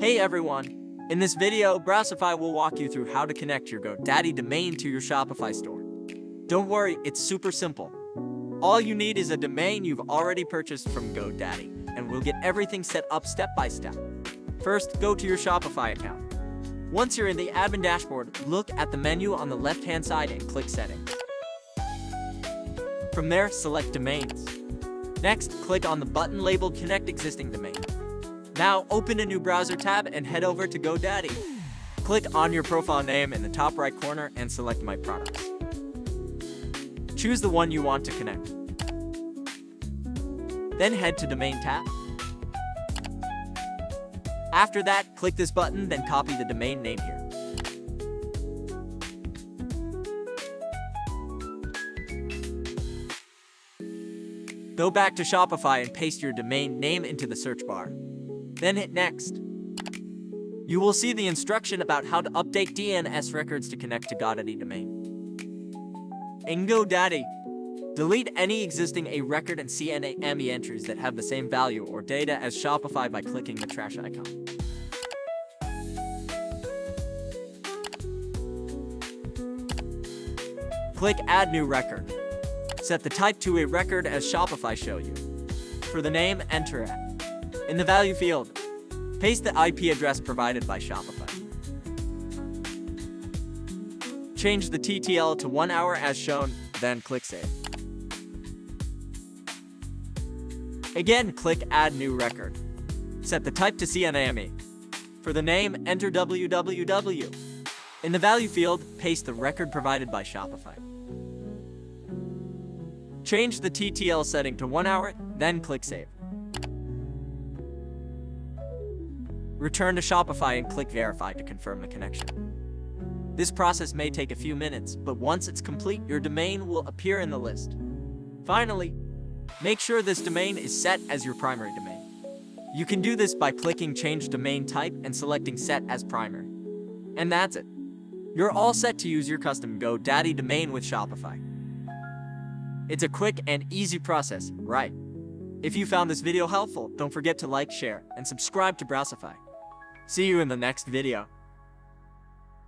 Hey everyone! In this video, Browsify will walk you through how to connect your GoDaddy domain to your Shopify store. Don't worry, it's super simple. All you need is a domain you've already purchased from GoDaddy, and we'll get everything set up step by step. First, go to your Shopify account. Once you're in the admin dashboard, look at the menu on the left-hand side and click Settings. From there, select Domains. Next, click on the button labeled Connect Existing Domain. Now, open a new browser tab and head over to GoDaddy. Click on your profile name in the top right corner and select My Products. Choose the one you want to connect. Then head to Domain tab. After that, click this button, then copy the domain name here. Go back to Shopify and paste your domain name into the search bar. Then hit Next. You will see the instruction about how to update DNS records to connect to GoDaddy domain. In GoDaddy, delete any existing A record and CNAME entries that have the same value or data as Shopify by clicking the trash icon. Click Add New Record. Set the type to a record as Shopify show you. For the name, enter it. In the value field, paste the IP address provided by Shopify. Change the TTL to 1 hour as shown, then click Save. Again, click Add New Record. Set the type to CNAME. For the name, enter www. In the value field, paste the record provided by Shopify. Change the TTL setting to 1 hour, then click Save. Return to Shopify and click Verify to confirm the connection. This process may take a few minutes, but once it's complete, your domain will appear in the list. Finally, make sure this domain is set as your primary domain. You can do this by clicking Change Domain Type and selecting Set as Primary. And that's it. You're all set to use your custom GoDaddy domain with Shopify. It's a quick and easy process, right? If you found this video helpful, don't forget to like, share, and subscribe to Browsify. See you in the next video.